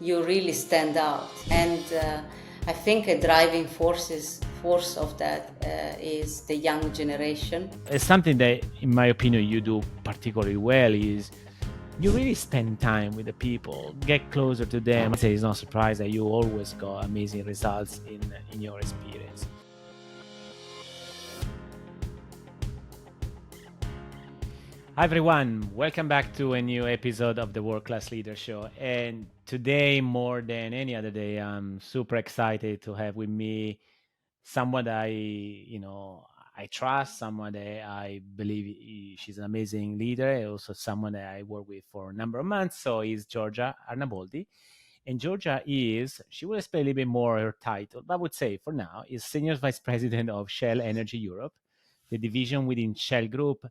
you really stand out. And I think a driving force of that is the young generation. Something that, in my opinion, you do particularly well is you really spend time with the people, get closer to them. I'd say it's not a surprise that you always got amazing results in your experience. Hi everyone, welcome back to a new episode of the World Class Leader Show. And today, more than any other day, I'm super excited to have with me someone that I trust, someone that I believe she's an amazing leader, and also someone that I work with for a number of months. So is Giorgia Arnaboldi. And Giorgia she will explain a little bit more her title, but I would say for now, is Senior Vice President of Shell Energy Europe, the division within Shell Group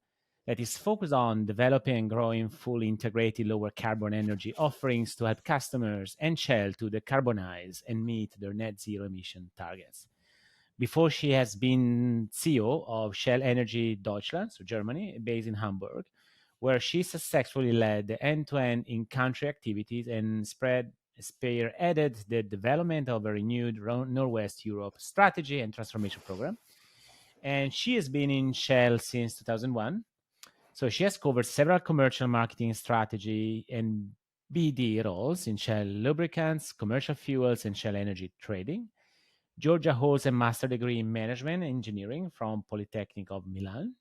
that is focused on developing and growing fully integrated lower carbon energy offerings to help customers and Shell to decarbonize and meet their net zero emission targets. Before, she has been CEO of Shell Energy Deutschland, so Germany, based in Hamburg, where she successfully led the end-to-end in-country activities and spearheaded the development of a renewed Northwest Europe strategy and transformation program. And she has been in Shell since 2001. So she has covered several commercial marketing strategy and BD roles in Shell lubricants, commercial fuels, and Shell energy trading. Giorgia holds a master's degree in management engineering from Polytechnic of Milan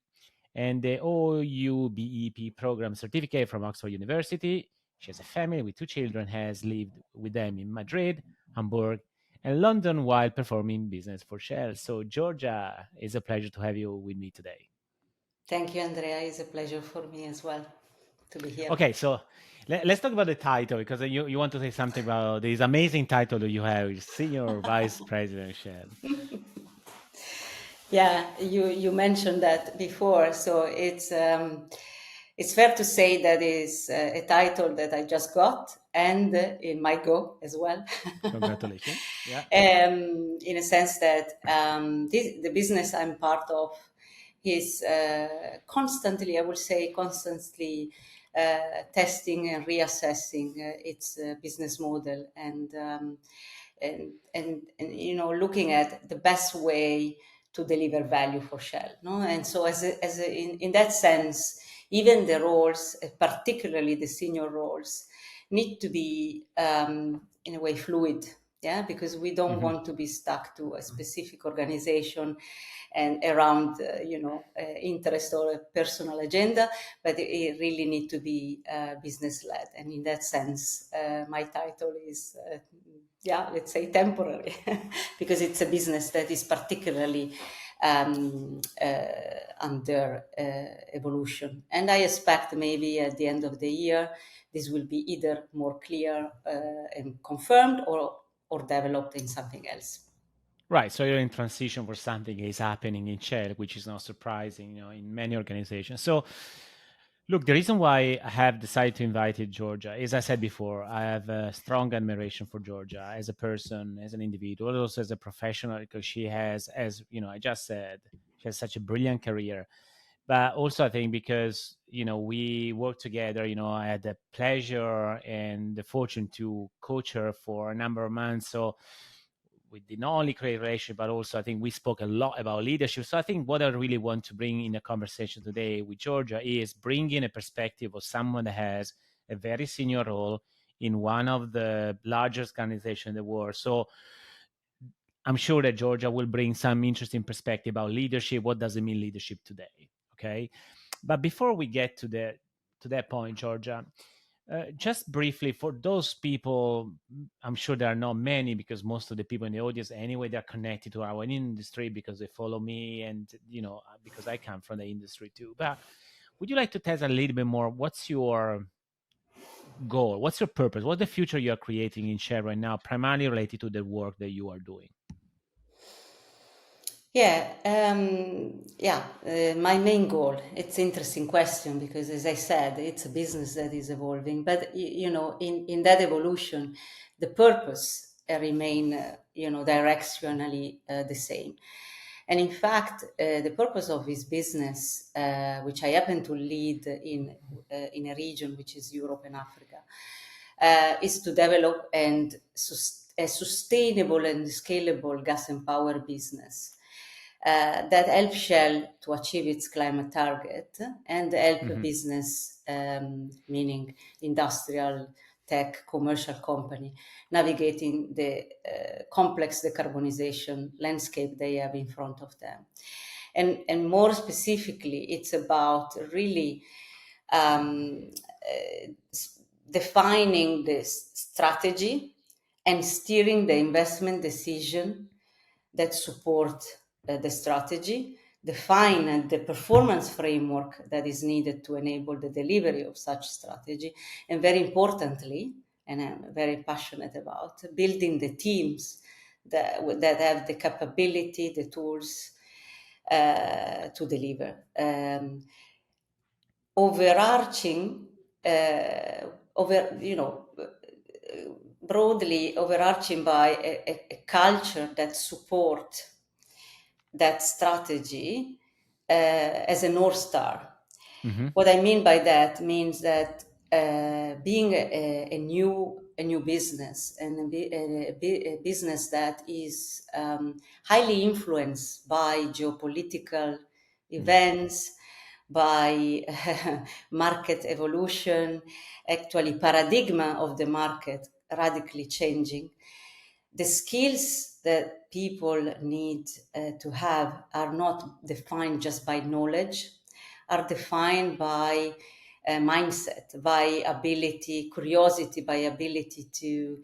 and the OUBEP program certificate from Oxford University. She has a family with two children, has lived with them in Madrid, Hamburg, and London while performing business for Shell. So, Giorgia, it's a pleasure to have you with me today. Thank you, Andrea. It's a pleasure for me as well to be here. Okay, so let's talk about the title because you want to say something about this amazing title that you have, Senior Vice President Shell. Yeah, you mentioned that before, so it's fair to say that is a title that I just got, and it might go as well. Congratulations! Yeah. In a sense that the business I'm part of is constantly, I would say, constantly testing and reassessing its business model and looking at the best way to deliver value for Shell. No? And so in that sense, even the roles, particularly the senior roles, need to be in a way fluid. Yeah, because we don't want to be stuck to a specific organization and around, interest or a personal agenda, but it really need to be business-led. And in that sense, my title is, let's say temporary, because it's a business that is particularly under evolution. And I expect maybe at the end of the year, this will be either more clear and confirmed or developed in something else. Right. So you're in transition for something is happening in Shell, which is not surprising, in many organizations. So look, the reason why I have decided to invite Giorgia, as I said before, I have a strong admiration for Giorgia as a person, as an individual, also as a professional, because she has, as I just said, she has such a brilliant career. But also, I think because we work together, I had the pleasure and the fortune to coach her for a number of months. So we did not only create a relationship, but also I think we spoke a lot about leadership. So I think what I really want to bring in a conversation today with Giorgia is bringing a perspective of someone that has a very senior role in one of the largest organizations in the world. So I'm sure that Giorgia will bring some interesting perspective about leadership. What does it mean leadership today? Okay. But before we get to that point, Giorgia, just briefly, for those people, I'm sure there are not many because most of the people in the audience, anyway, they're connected to our industry because they follow me and, because I come from the industry too. But would you like to tell us a little bit more? What's your goal? What's your purpose? What's the future you are creating in Shell right now, primarily related to the work that you are doing? My main goal, it's an interesting question because, as I said, it's a business that is evolving. But, in that evolution, the purpose remain, directionally the same. And in fact, the purpose of this business, which I happen to lead in a region which is Europe and Africa, is to develop a sustainable and scalable gas and power business that help Shell to achieve its climate target and help Hmm. business, meaning industrial, tech, commercial company, navigating the complex decarbonization landscape they have in front of them. And more specifically, it's about really um, defining the strategy and steering the investment decision that support the strategy, define the performance framework that is needed to enable the delivery of such strategy, and very importantly, and I'm very passionate about, building the teams that have the capability, the tools to deliver. Overarching, over broadly overarching by a culture that support that strategy as a North Star. Hmm. What I mean by that means that being a new business and a business that is highly influenced by geopolitical Yeah. events, by market evolution, actually paradigm of the market radically changing. The skills that people need to have are not defined just by knowledge, are defined by mindset, by ability, curiosity, by ability to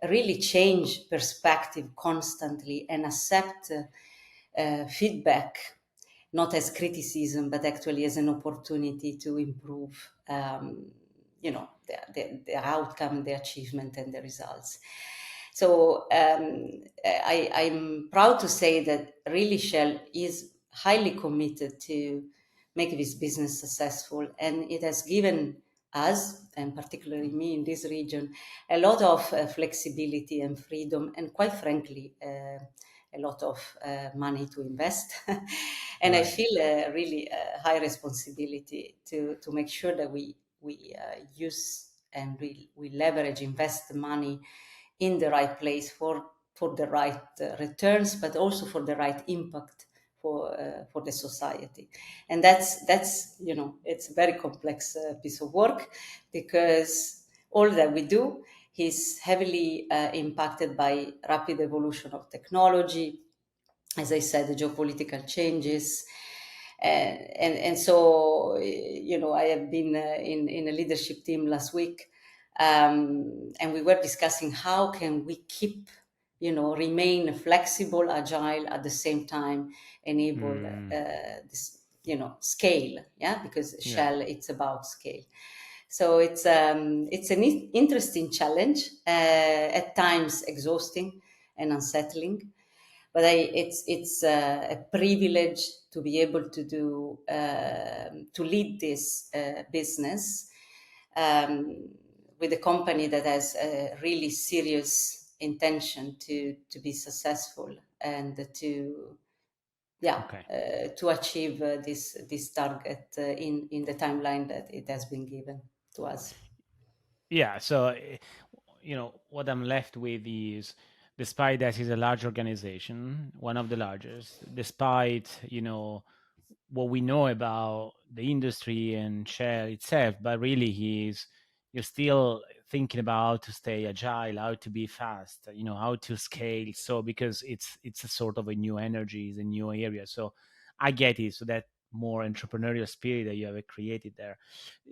really change perspective constantly and accept feedback, not as criticism, but actually as an opportunity to improve, the outcome, the achievement, and the results. So I'm proud to say that really Shell is highly committed to make this business successful, and it has given us, and particularly me in this region, a lot of flexibility and freedom, and quite frankly, a lot of money to invest. And I Right. feel really high responsibility to make sure that we use and we leverage, invest the money in the right place for the right returns, but also for the right impact for the society. And that's it's a very complex piece of work, because all that we do is heavily impacted by rapid evolution of technology, as I said, the geopolitical changes. And so, I have been in a leadership team last week, and we were discussing how can we keep, remain flexible, agile, at the same time enable Mm, this, scale, yeah, because yeah. Shell, it's about scale. So it's an interesting challenge, at times exhausting and unsettling, but it's a privilege to be able to do to lead this business um, with a company that has a really serious intention to be successful and Okay. to achieve this target in the timeline that it has been given to us. Yeah. So, what I'm left with is, despite that is a large organization, one of the largest, despite, what we know about the industry and Shell itself, but really you're still thinking about how to stay agile, how to be fast, how to scale. So because it's a sort of a new energy, it's a new area. So I get it. So that more entrepreneurial spirit that you have created there.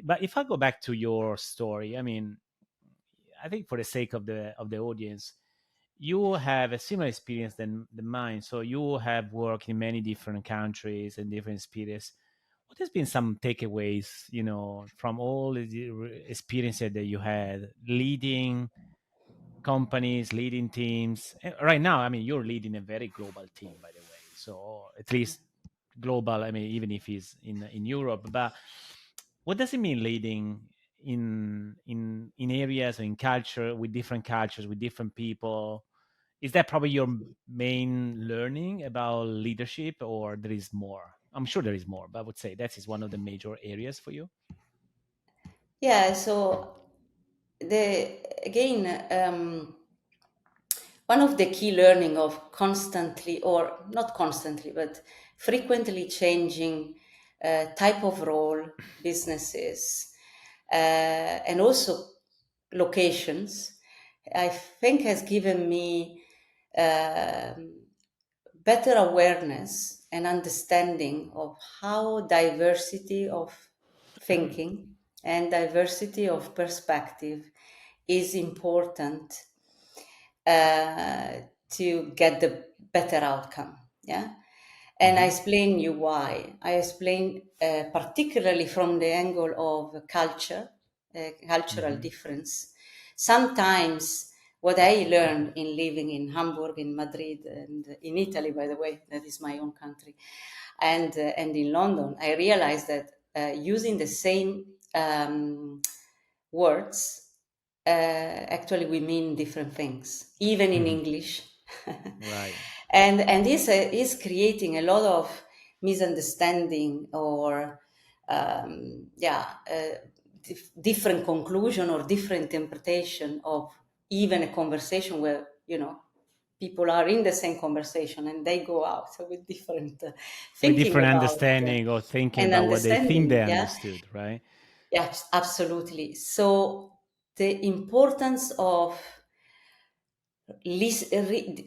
But if I go back to your story, I mean, I think for the sake of the audience, you have a similar experience than mine. So you have worked in many different countries and different experiences. What has been some takeaways, from all the experiences that you had leading companies, leading teams? Right now, I mean, you're leading a very global team, by the way. So at least global. I mean, even if he's in Europe, but what does it mean leading in areas or in culture with different cultures with different people? Is that probably your main learning about leadership, or there is more? I'm sure there is more, but I would say that is one of the major areas for you. Yeah, so again, one of the key learning of constantly, or not constantly, but frequently changing type of role, businesses, and also locations, I think has given me better awareness and understanding of how diversity of thinking and diversity of perspective is important uh, to get the better outcome. Yeah. And I Hmm. explain you why. I explain particularly from the angle of culture, cultural Hmm. difference. Sometimes what I learned in living in Hamburg, in Madrid, and in Italy, by the way, that is my own country, and in London, I realized that using the same words, actually we mean different things, even in Hmm. English. Right. And this is creating a lot of misunderstanding or different conclusion or different interpretation of even a conversation where people are in the same conversation and they go out with different With thinking different about understanding or thinking and about what they think understanding. they Yeah. understood, right? Yes, absolutely. So the importance of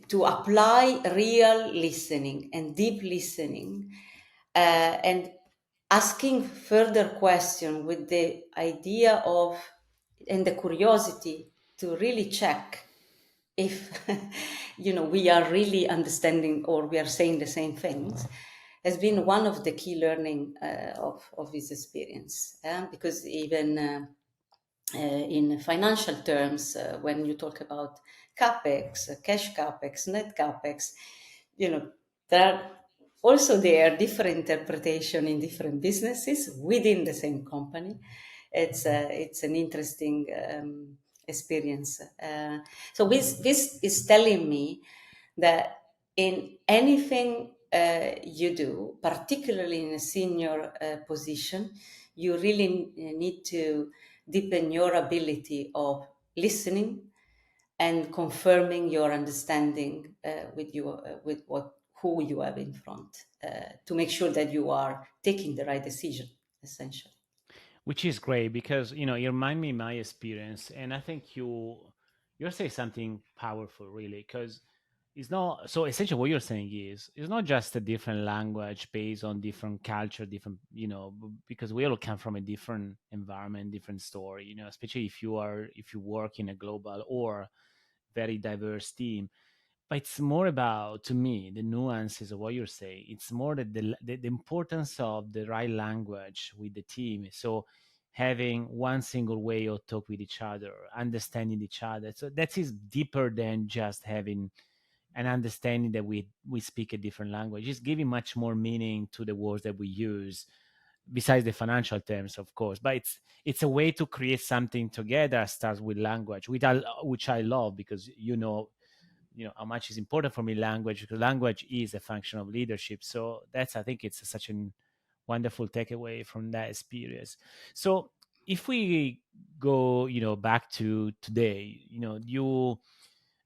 to apply real listening and deep listening, and asking further question with the idea of and the curiosity to really check if we are really understanding or we are saying the same things, has been one of the key learning of this experience, because even in financial terms, when you talk about capex, cash capex, net capex, you know, there are also there different interpretation in different businesses within the same company. It's an interesting experience. So this is telling me that in anything you do, particularly in a senior position, you really need to deepen your ability of listening and confirming your understanding with what who you have in front, to make sure that you are taking the right decision, essentially. Which is great because you remind me my experience, and I think you're saying something powerful, really, because it's not so essentially what you're saying is it's not just a different language based on different culture, different because we all come from a different environment, different story, especially if you work in a global or very diverse team. But it's more about, to me, the nuances of what you're saying. It's more the importance of the right language with the team. So having one single way of talk with each other, understanding each other. So that is deeper than just having an understanding that we speak a different language. It's giving much more meaning to the words that we use, besides the financial terms, of course. But it's a way to create something together. Starts with language, which I love, because how much is important for me language, because language is a function of leadership. So that's, I think it's such a wonderful takeaway from that experience. So if we go back to today,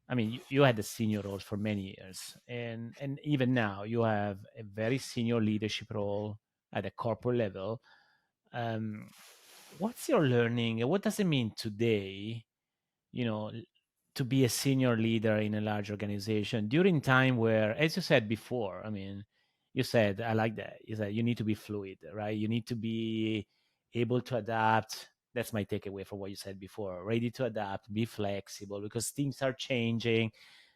I mean, you had the senior roles for many years, and even now you have a very senior leadership role at a corporate level. um, what's your learning, and what does it mean today, you know to be a senior leader in a large organization during time where, as you said before, I mean, you said, I like that, is that you need to be fluid, right? You need to be able to adapt. That's my takeaway from what you said before: ready to adapt, be flexible, because things are changing.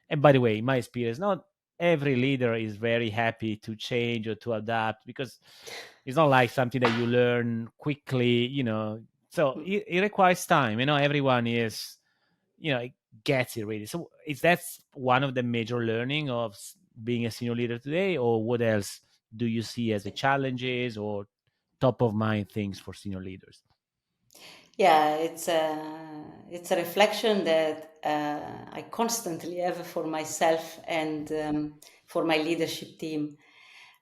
And by the way, in my experience, not every leader is very happy to change or to adapt, because it's not like something that you learn quickly, so it requires time. Everyone is, it gets it really. So is that one of the major learning of being a senior leader today, or what else do you see as the challenges or top of mind things for senior leaders? Yeah, it's a reflection that I constantly have for myself and for my leadership team,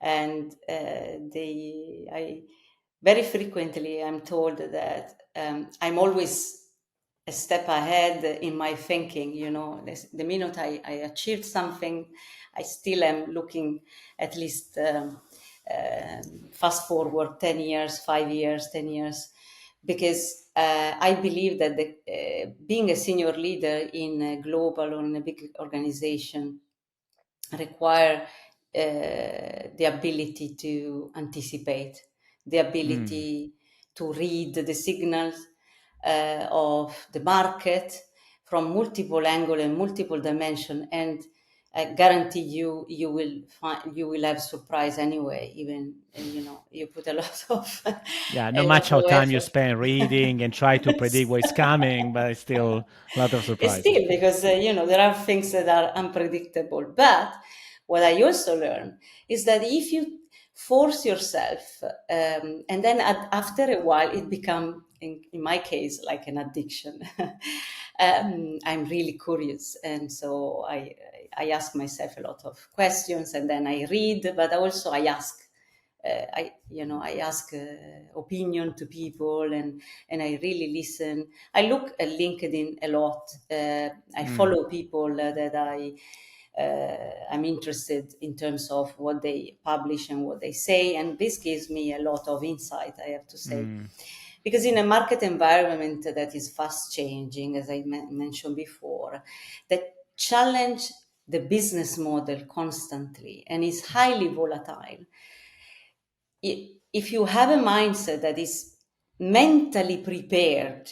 and I very frequently I'm told that I'm always a step ahead in my thinking. The minute I achieved something, I still am looking at least fast forward 10 years, 5 years, 10 years, because I believe that being a senior leader in a global or in a big organization require the ability to anticipate, the Mm. ability to read the signals of the market from multiple angle and multiple dimension. And I guarantee you will have surprise anyway. Even you put a lot of Yeah, no a much lot how of time you effort. spend reading and try to predict what's coming, but it's still a lot of It's surprises. still because there are things that are unpredictable. But what I also learned is that if you force yourself, and then after a while, it become in my case like an addiction. I'm really curious, and so I ask myself a lot of questions, and then I read, but also I ask. I ask opinion to people, and I really listen. I look at LinkedIn a lot. I Mm. follow people that I'm interested in terms of what they publish and what they say, and this gives me a lot of insight, I have to say. Mm. Because in a market environment that is fast changing, as I mentioned before, that challenge the business model constantly and is highly volatile, if you have a mindset that is mentally prepared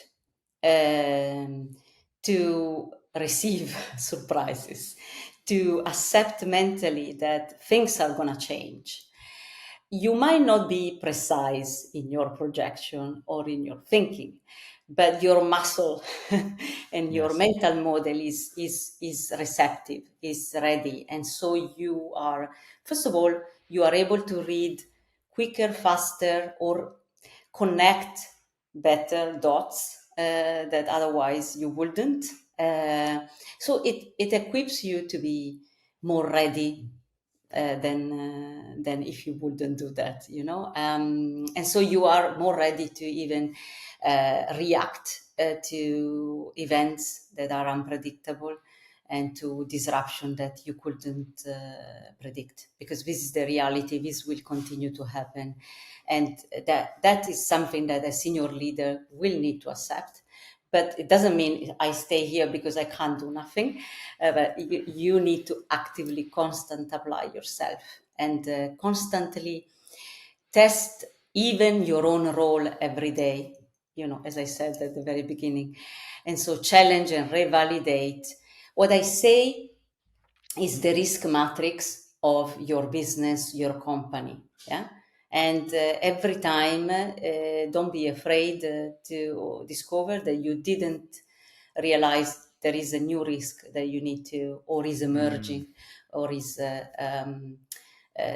to receive surprises, to accept mentally that things are going to change, you might not be precise in your projection or in your thinking, but your muscle and your Yes. mental model is receptive, is ready, and so you are, first of all, you are able to read quicker, faster, or connect better dots that otherwise you wouldn't. So it equips you to be more ready than if you wouldn't do that, and so you are more ready to even react to events that are unpredictable and to disruption that you couldn't predict, because this is the reality. This will continue to happen, and that is something that a senior leader will need to accept. But it doesn't mean I stay here because I can't do nothing. But you need to actively, constant apply yourself, and constantly test even your own role every day. As I said at the very beginning, and so challenge and revalidate. What I say is the risk matrix of your business, your company. Yeah. And every time, don't be afraid to discover that you didn't realize there is a new risk that you need to, or is Mm. emerging, or is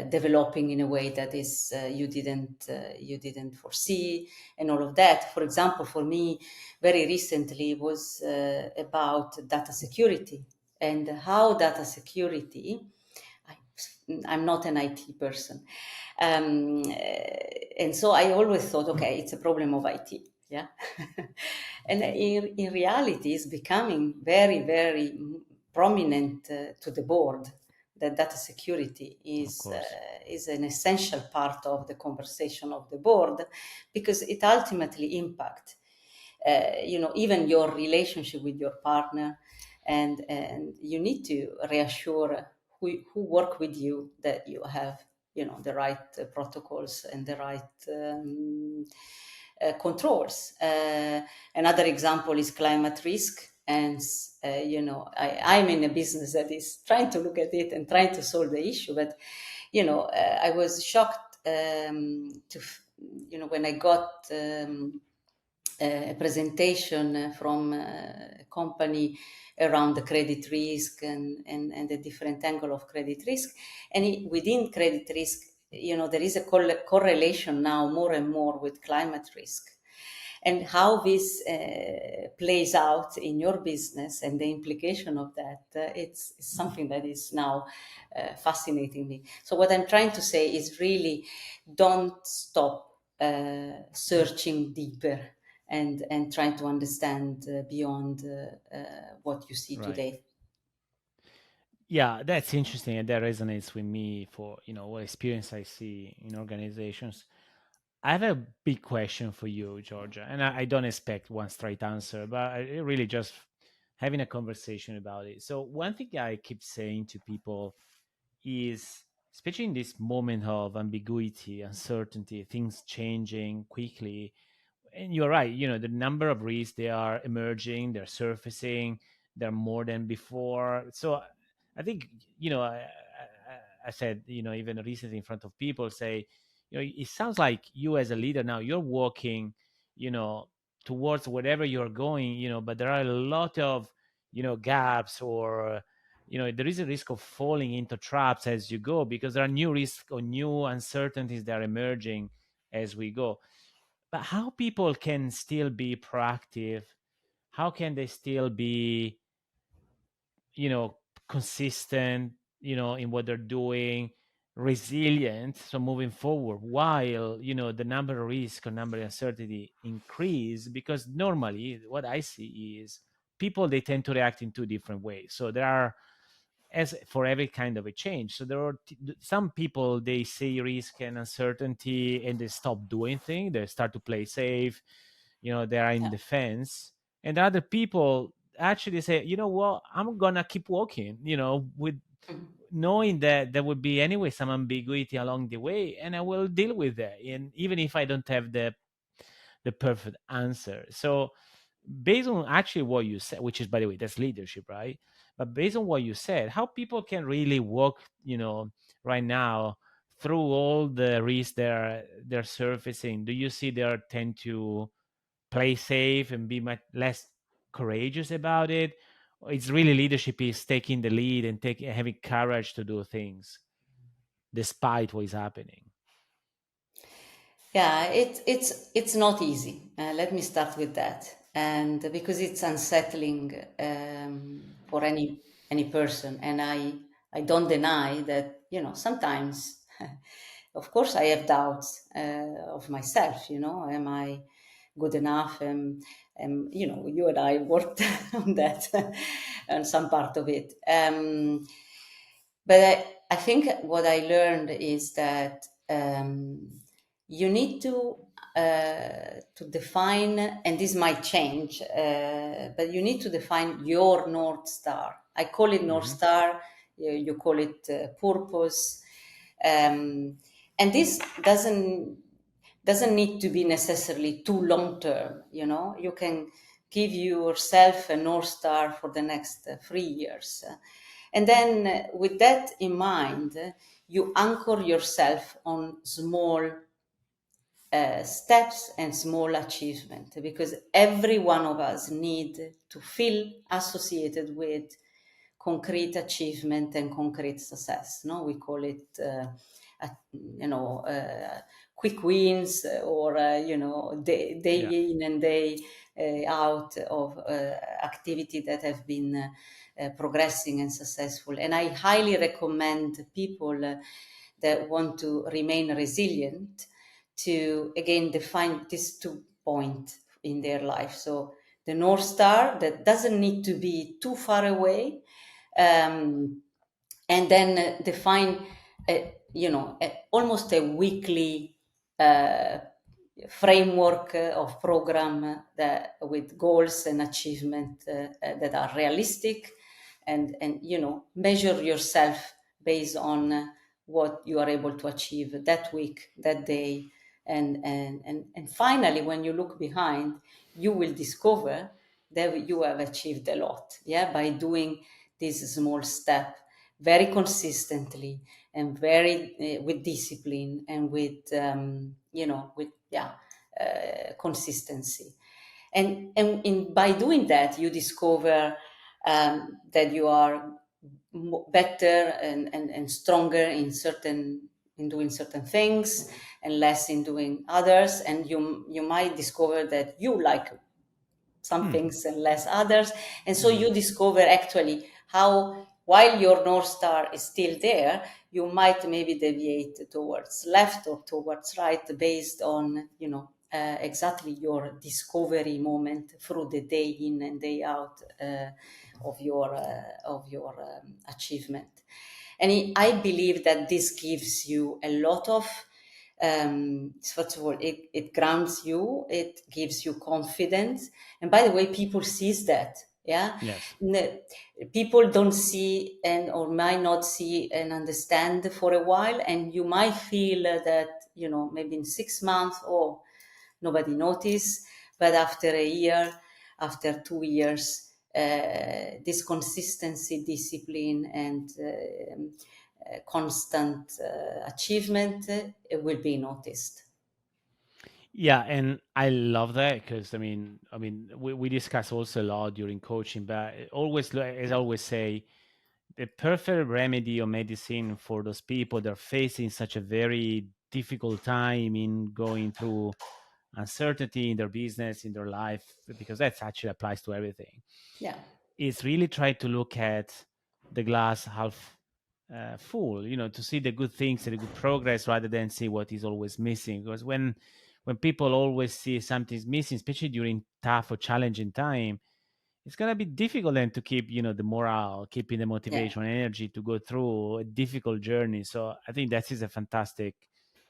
developing in a way that is you didn't foresee, and all of that. For example, for me, very recently was about data security, and how data security. I, I'm not an IT person, and so I always thought, okay, it's a problem of IT, yeah. And in reality, it's becoming very, very prominent to the board, that data security Of course. is an essential part of the conversation of the board, because it ultimately impacts even your relationship with your partner, and you need to reassure who work with you that you have the right protocols and the right controls. Another example is climate risk, and I'm in a business that is trying to look at it and trying to solve the issue. But I was shocked when I got a presentation from a company around the credit risk, and the different angle of credit risk. And within credit risk, there is a correlation now more and more with climate risk, and how this plays out in your business and the implication of that. It's something that is now fascinating me. So what I'm trying to say is really, don't stop searching deeper, and trying to understand beyond what you see Right. today. Yeah, that's interesting, and that resonates with me for what experience I see in organizations. I have a big question for you, Georgia, and I don't expect one straight answer, but I really just having a conversation about it. So one thing I keep saying to people is, especially in this moment of ambiguity, uncertainty, things changing quickly, and you're right, the number of risks, they are emerging, they're surfacing, they're more than before. So I think, I said, even recently in front of people, say, it sounds like you as a leader now, you're walking, you know towards whatever you're going, but there are a lot of gaps, or there is a risk of falling into traps as you go, because there are new risks or new uncertainties that are emerging as we go. But how people can still be proactive, how can they still be, you know consistent, in what they're doing, resilient, so moving forward, while the number of risk or number of uncertainty increase? Because normally what I see is people, they tend to react in two different ways. So there are, as for every kind of a change, so there are some people, they see risk and uncertainty and they stop doing things, they start to play safe, they are in Yeah. defense. And other people actually say, what, I'm gonna keep walking, with Mhm. knowing that there would be anyway some ambiguity along the way, and I will deal with that, and even if I don't have the perfect answer. So based on actually what you said, which is, by the way, that's leadership, right? But based on what you said, how people can really walk, right now, through all the risks they're surfacing, do you see they tend to play safe and be much less courageous about it? Or it's really leadership is taking the lead and having courage to do things despite what is happening? Yeah, it's not easy. Let me start with that, and because it's unsettling for any person, and I don't deny that sometimes, of course, I have doubts of myself. Am I good enough? You and I worked on that, on some part of it. But I think what I learned is that you need to define, and this might change, but you need to define your North Star. I call it North Hmm. Star, you call it purpose. And this doesn't need to be necessarily too long term. You can give yourself a North Star for the next 3 years. And then, with that in mind, you anchor yourself on small steps and small achievement, because every one of us need to feel associated with concrete achievement and concrete success. No, we call it quick wins, or day Yeah. in and day out of activity that have been progressing and successful. And I highly recommend people that want to remain resilient to again define these 2 points in their life. So the North Star, that doesn't need to be too far away, um, and then define almost a weekly uh, framework of program that with goals and achievement that are realistic, and measure yourself based on what you are able to achieve that week, that day. And finally, when you look behind, you will discover that you have achieved a lot, yeah, by doing this small step very consistently, and very with discipline, and with consistency. And by doing that, you discover that you are better and stronger in doing certain things, and less in doing others. And you might discover that you like some Hmm. things and less others. And so Hmm. you discover actually how, while your North Star is still there, you might maybe deviate towards left or towards right, based on exactly your discovery moment through the day in and day out of your achievement. And I believe that this gives you a lot of, first of all, it grounds you, it gives you confidence. And by the way, people sees that. Yeah. Yes. People don't see and or might not see and understand for a while, and you might feel that, maybe in 6 months, oh, nobody noticed, but after a year, after 2 years, this consistency, discipline, and constant achievement will be noticed. Yeah, and I love that because we discuss also a lot during coaching, but always, as I always say, the perfect remedy or medicine for those people that are facing such a very difficult time in going through uncertainty in their business, in their life, because that actually applies to everything, Yeah, is really try to look at the glass half full, to see the good things and the good progress rather than see what is always missing. Because when people always see something's missing, especially during tough or challenging time, it's gonna be difficult then to keep, the morale, keeping the yeah. motivation, energy to go through a difficult journey. So I think that is a fantastic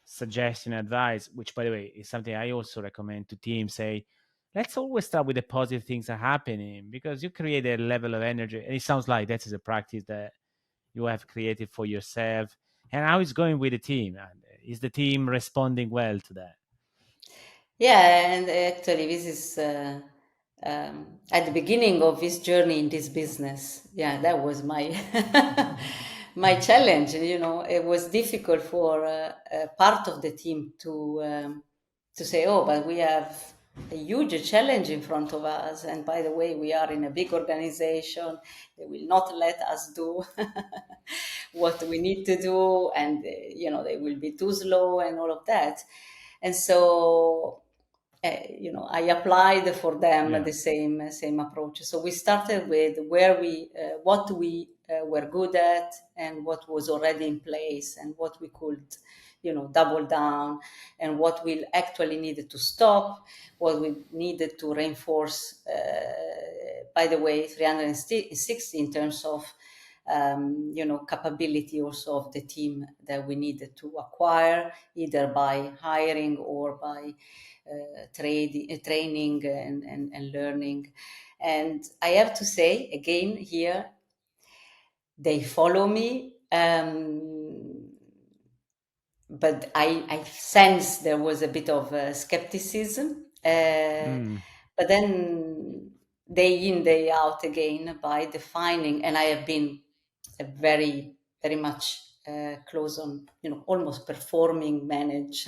suggestion, advice, which by the way is something I also recommend to teams. Say, let's always start with the positive things that are happening because you create a level of energy. And it sounds like that is a practice that you have created for yourself. And how is going with the team? And is the team responding well to that? Yeah, and actually, this is at the beginning of this journey in this business. Yeah, that was my my challenge. It was difficult for part of the team to say, "Oh, but we have a huge challenge in front of us." And by the way, we are in a big organization; they will not let us do what we need to do, and they will be too slow and all of that. And so I applied for them Yeah. the same approach. So we started with where what we were good at, and what was already in place, and what we could, double down, and what we actually needed to stop, what we needed to reinforce. By the way, 360 in terms of capability also of the team that we needed to acquire, either by hiring or by training and learning. And I have to say, again, here, they follow me. But I sense there was a bit of skepticism. Mm. But then day in, day out again by defining, and I have been a very, very much close on, almost performing, manage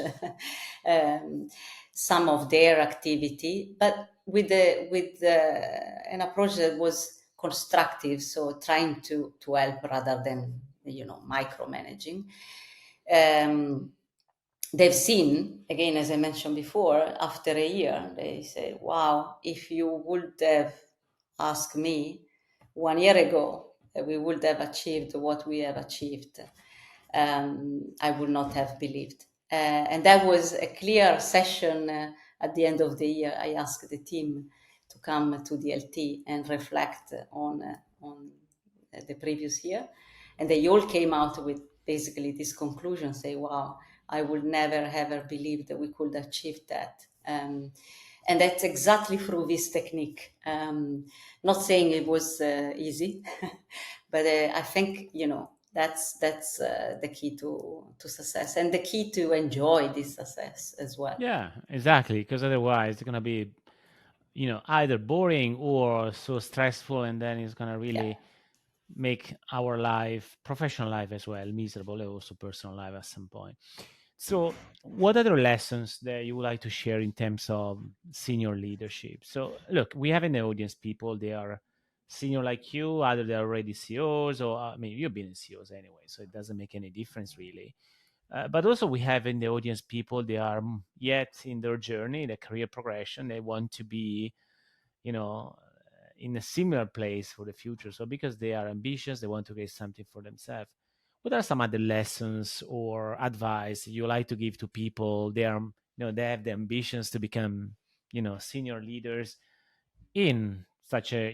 some of their activity, but with an approach that was constructive, so trying to help rather than micromanaging. um, they've seen, again, as I mentioned before, after a year, they say, wow, if you would have asked me 1 year ago, we would have achieved what we have achieved. I would not have believed. And that was a clear session. At the end of the year, I asked the team to come to the LT and reflect on the previous year, and they all came out with basically this conclusion: say, "Wow, I would never ever believe that we could achieve that." And that's exactly through this technique. Not saying it was easy, but I think that's the key to success, and the key to enjoy this success as well. Yeah, exactly. Because otherwise, it's gonna be, either boring or so stressful, and then it's gonna Yeah. really make our life, professional life as well, miserable, and also personal life at some point. So, what other lessons that you would like to share in terms of senior leadership? So, look, we have in the audience people they are senior like you, either they're already CEOs, or you've been in CEOs anyway, so it doesn't make any difference really. But also, we have in the audience people they are yet in their journey, their career progression. They want to be, you know, in a similar place for the future. So because they are ambitious, they want to create something for themselves. What are some other lessons or advice you like to give to people? They are they have the ambitions to become senior leaders in such a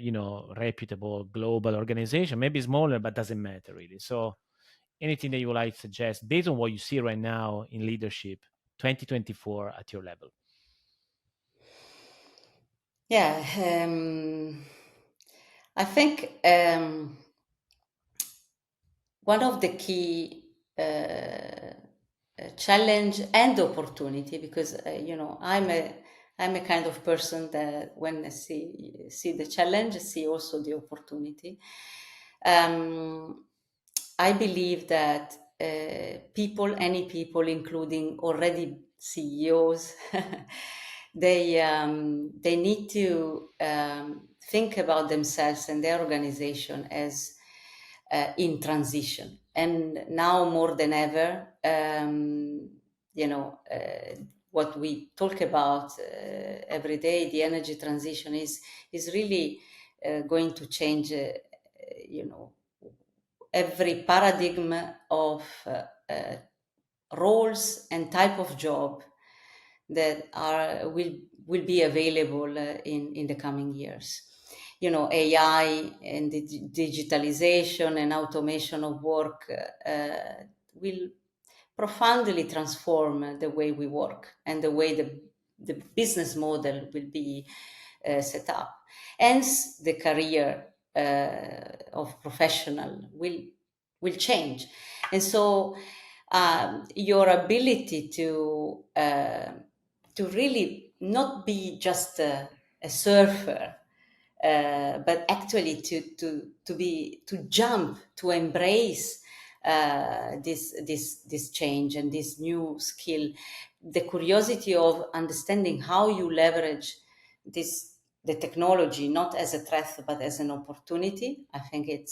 reputable global organization, maybe smaller, but doesn't matter really. So anything that you would like to suggest based on what you see right now in leadership 2024 at your level? Yeah, I think one of the key challenge and opportunity, because I'm a kind of person that when I see the challenge, I see also the opportunity. um, I believe that any people, including already CEOs, they need to think about themselves and their organization as in transition. And now more than ever, what we talk about every day, the energy transition is really going to change. You know, every paradigm of roles and type of job that are will be available in the coming years. AI and digitalization and automation of work will profoundly transform the way we work and the way the business model will be set up. Hence, the career of professional will change, and so your ability to really not be just a surfer, but actually to jump, to embrace this change and this new skill, the curiosity of understanding how you leverage the technology not as a threat but as an opportunity. I think it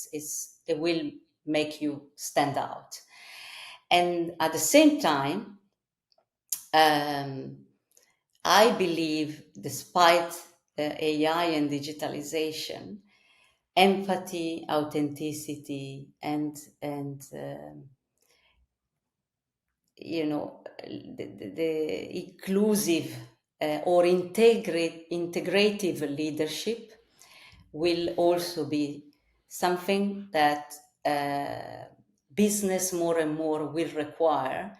will make you stand out. And at the same time, um, I believe, despite AI and digitalization, empathy, authenticity, and the inclusive or integrative leadership will also be something that business more and more will require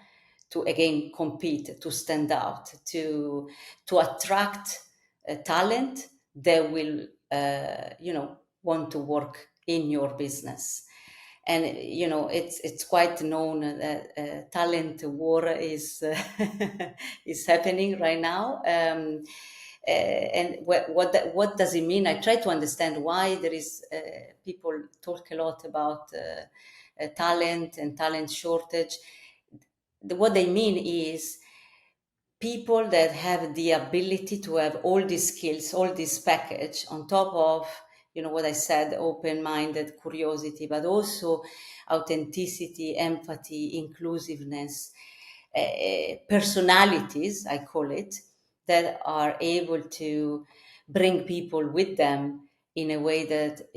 to again compete, to stand out, to attract talent that will want to work in your business. And it's quite known that talent war is is happening right now. And what does it mean? I try to understand why there is people talk a lot about talent and talent shortage. What they mean is people that have the ability to have all these skills, all this package on top of, what I said, open-minded curiosity, but also authenticity, empathy, inclusiveness, personalities, I call it, that are able to bring people with them in a way that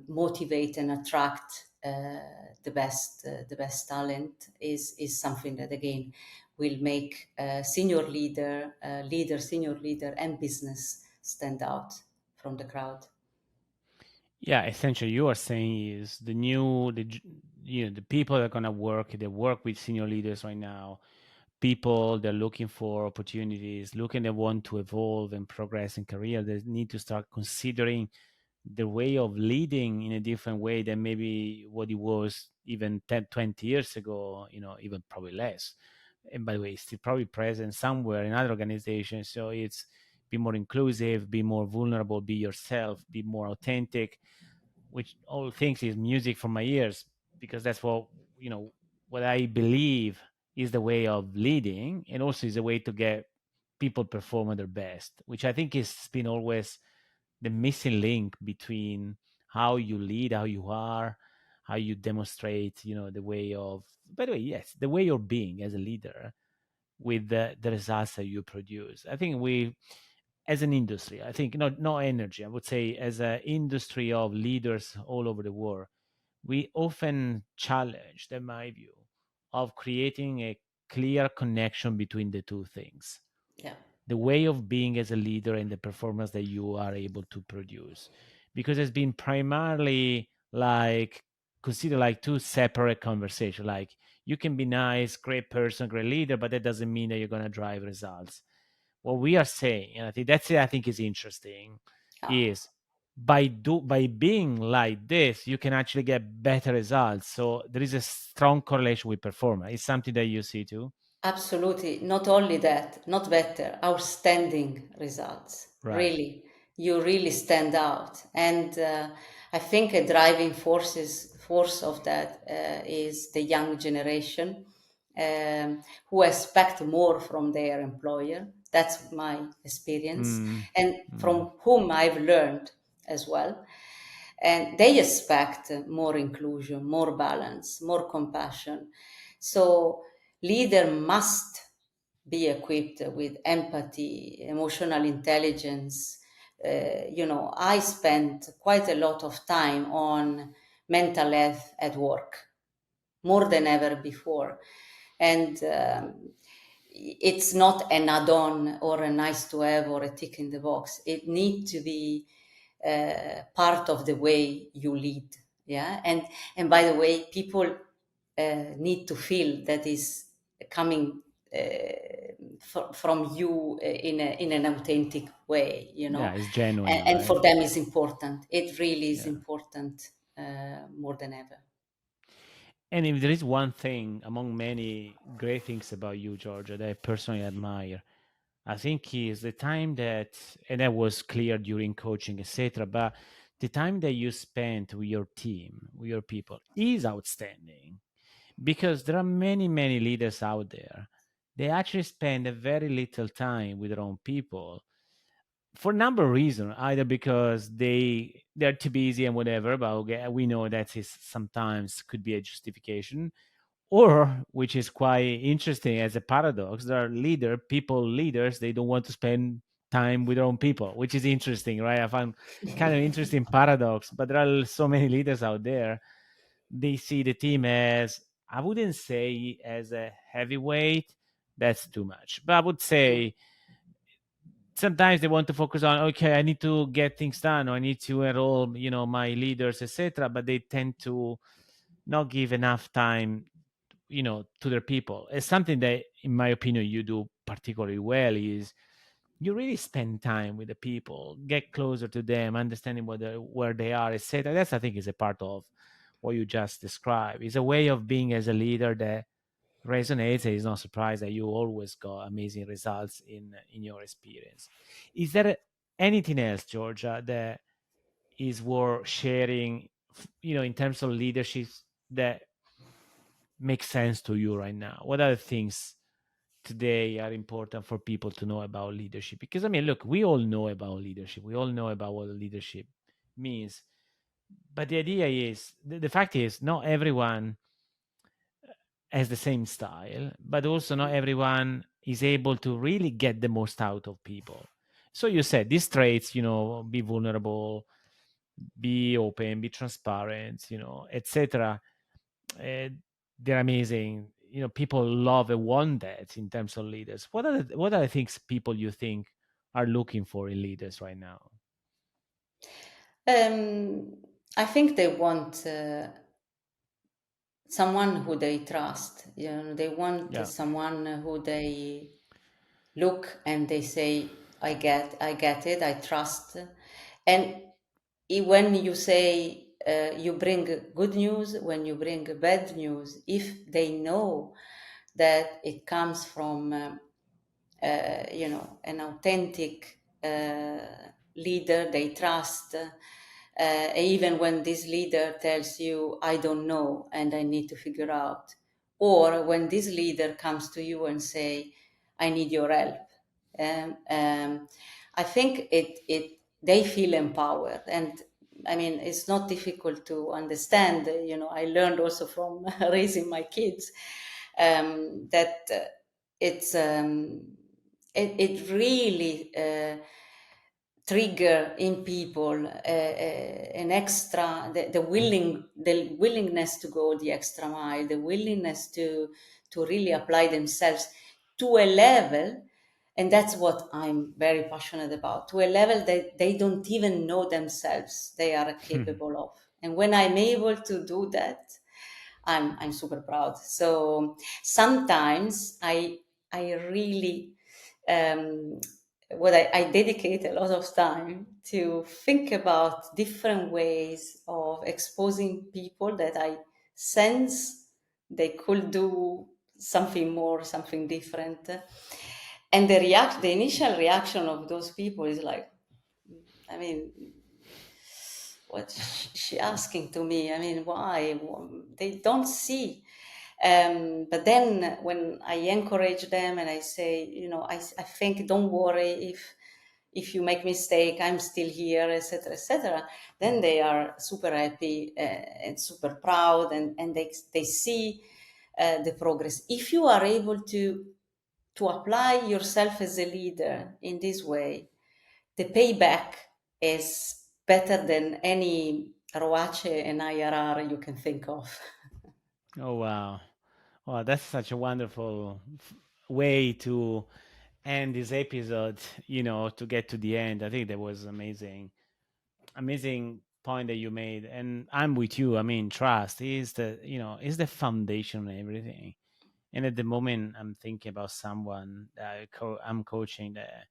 motivate and attract the best talent is something that again will make senior leader, and business stand out from the crowd. Yeah, essentially, you are saying is the people that are gonna work. They work with senior leaders right now. People they're looking for opportunities, looking they want to evolve and progress in career. They need to start considering the way of leading in a different way than maybe what it was even 10, 20 years ago. Even probably less. And by the way, it's still probably present somewhere in other organizations. So it's be more inclusive, be more vulnerable, be yourself, be more authentic, which all things is music for my ears, because that's what I believe is the way of leading, and also is a way to get people perform at their best, which I think has been always the missing link between how you lead, how you are, how you demonstrate, the way of, by the way, yes, the way you're being as a leader with the results that you produce. I think we, as an industry, I think not energy, I would say as an industry of leaders all over the world, we often challenged, in my view, of creating a clear connection between the two things, Yeah, the way of being as a leader and the performance that you are able to produce, because it's been primarily like considered like two separate conversations. Like, you can be nice, great person, great leader, but that doesn't mean that you're going to drive results. What we are saying, and I think that's it, I think is interesting, yeah. is by being like this, you can actually get better results. So there is a strong correlation with performance. It's something that you see too. Absolutely. Not only that, not better, outstanding results. Right. Really, you really stand out. And I think a driving force of that is the young generation who expect more from their employer. That's my experience, Mm, and mm. from whom I've learned as well. And they expect more inclusion, more balance, more compassion. So leader must be equipped with empathy, emotional intelligence. I spent quite a lot of time on mental health at work, more than ever before. And it's not an add-on or a nice to have or a tick in the box. It needs to be part of the way you lead. Yeah, and by the way, people need to feel that is coming from you in an authentic way. Yeah, it's genuine, And right? for them is important. It really is Yeah. important more than ever. And if there is one thing among many great things about you, Georgia, that I personally admire, I think is the time that, and that was clear during coaching, etc. But the time that you spent with your team, with your people, is outstanding, because there are many, many leaders out there. They actually spend a very little time with their own people for a number of reasons, either because they're too busy and whatever, but okay, we know that is sometimes could be a justification, or which is quite interesting as a paradox, there are leaders, they don't want to spend time with their own people, which is interesting, right? I find kind of interesting paradox. But there are so many leaders out there, they see the team as, I wouldn't say as a heavyweight, that's too much, but I would say sometimes they want to focus on, okay, I need to get things done, or I need to enroll, my leaders, etc. But they tend to not give enough time, to their people. It's something that, in my opinion, you do particularly well, is you really spend time with the people, get closer to them, understanding where they are, etc. That's, I think, is a part of what you just described. It's a way of being as a leader that resonates. It's not surprised that you always got amazing results in your experience. Is there anything else, Georgia, that is worth sharing, in terms of leadership, that makes sense to you right now? What are the things today are important for people to know about leadership? Because, I mean, look, we all know about leadership. We all know about what leadership means. But the idea is, the fact is, not everyone has the same style, but also not everyone is able to really get the most out of people. So you said these traits, be vulnerable, be open, be transparent, etc. uh, they're amazing. People love and want that in terms of leaders. What are the things people you think are looking for in leaders right now? Um, I think they want someone who they trust. They want Yeah. someone who they look and they say, I get it, I trust." And when you say you bring good news, when you bring bad news, if they know that it comes from an authentic leader they trust. Even when this leader tells you, I don't know and I need to figure out. Or when this leader comes to you and say, I need your help. I think they feel empowered. And I mean, it's not difficult to understand. I learned also from raising my kids that it's it really trigger in people an extra the willingness to go the extra mile, the willingness to really apply themselves to a level, and that's what I'm very passionate about, to a level that they don't even know themselves they are capable of. And when I'm able to do that, I'm super proud. So sometimes I really I dedicate a lot of time to think about different ways of exposing people that I sense they could do something more, something different. And the initial reaction of those people is like, I mean, what's she asking to me? I mean, why? They don't see. But then when I encourage them and I say, I think don't worry if you make mistake, I'm still here, etc., etc. Then they are super happy and super proud, and they see the progress. If you are able to apply yourself as a leader in this way, the payback is better than any ROACE and IRR you can think of. Oh wow. Well, that's such a wonderful way to end this episode, to get to the end. I think that was amazing point that you made. And I'm with you. I mean, trust is the foundation of everything. And at the moment, I'm thinking about someone that I'm coaching that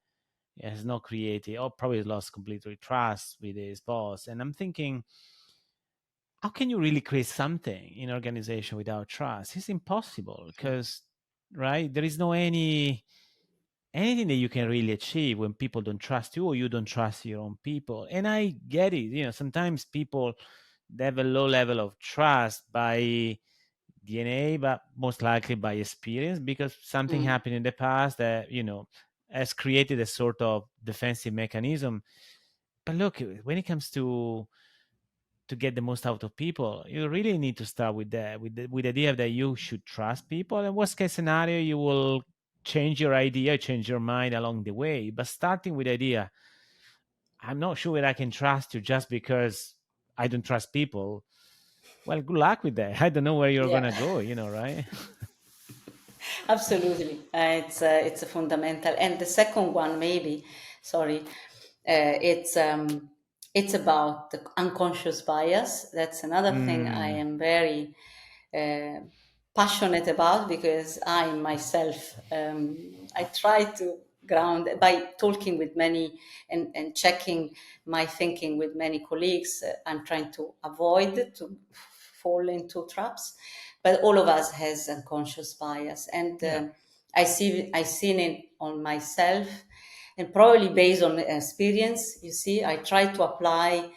has not created or probably lost completely trust with his boss. And I'm thinking, how can you really create something in organization without trust? It's impossible because, right, there is no anything that you can really achieve when people don't trust you or you don't trust your own people. And I get it. Sometimes people, they have a low level of trust by DNA, but most likely by experience because something Mm. happened in the past that, has created a sort of defensive mechanism. But look, when it comes to get the most out of people, you really need to start with that, with the idea that you should trust people. And worst case scenario, you will change your idea, change your mind along the way. But starting with the idea, I'm not sure that I can trust you just because I don't trust people. Well, good luck with that. I don't know where you're Yeah. gonna go, right? Absolutely, it's a fundamental. And the second one, maybe, sorry, it's about the unconscious bias. That's another thing I Mm, am very uh, passionate about because I myself I try to ground by talking with many and checking my thinking with many colleagues. I'm trying to avoid to fall into traps, but all of us has unconscious bias, and yeah. I seen it on myself, and probably based on experience. You see, I try to apply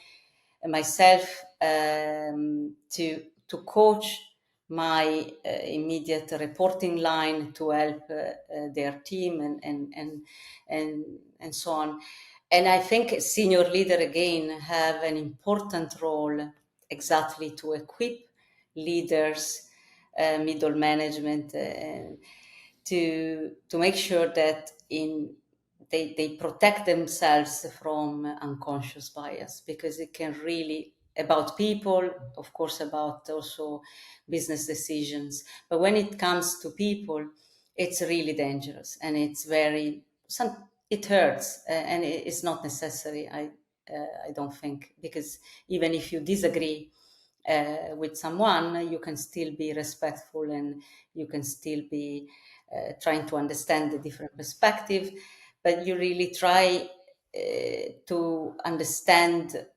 myself to coach my immediate reporting line to help their team and so on. And I think senior leader again have an important role exactly to equip leaders, middle management, to make sure that they protect themselves from unconscious bias, because it can really about people, of course, about also business decisions, but when it comes to people, it's really dangerous, and it's very it hurts, and it's not necessary. I don't think, because even if you disagree with someone, you can still be respectful, and you can still be trying to understand the different perspective, but you really try to understand,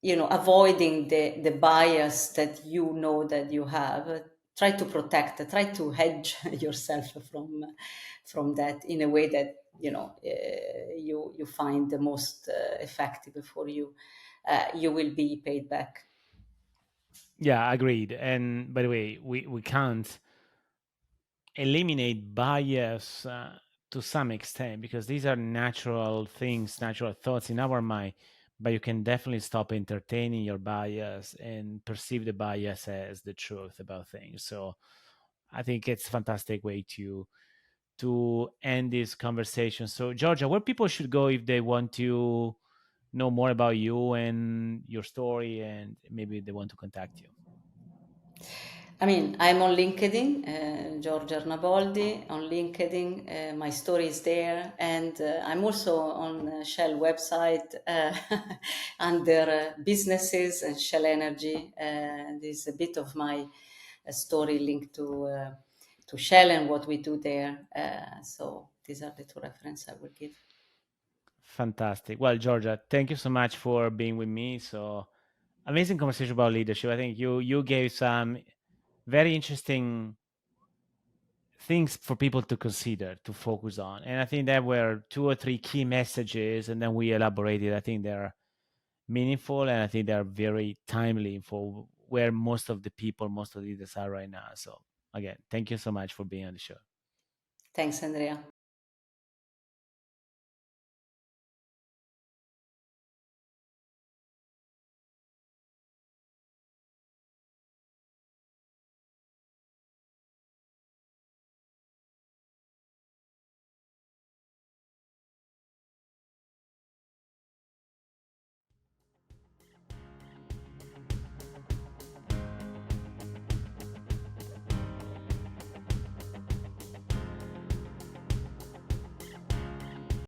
avoiding the bias that that you have. Try to protect, try to hedge yourself from that in a way that you find the most effective for you. You will be paid back. Yeah, agreed. And by the way, we can't eliminate bias to some extent because these are natural things, natural thoughts in our mind. But you can definitely stop entertaining your bias and perceive the bias as the truth about things. So I think it's a fantastic way to to end this conversation. So, Georgia, where people should go if they want to know more about you and your story, and maybe they want to contact you? I mean, I'm on LinkedIn, Giorgia Arnaboldi on LinkedIn. My story is there, and I'm also on Shell website under businesses and Shell Energy. There's a bit of my story linked to Shell and what we do there. So these are the two references I will give. Fantastic. Well, Georgia, thank you so much for being with me. So amazing conversation about leadership. I think you gave some very interesting things for people to consider, to focus on, and I think there were two or three key messages, and then we elaborated. I think they're meaningful, and I think they're very timely for where most of the people, most of the leaders are right now. So again, thank you so much for being on the show. Thanks, Andrea.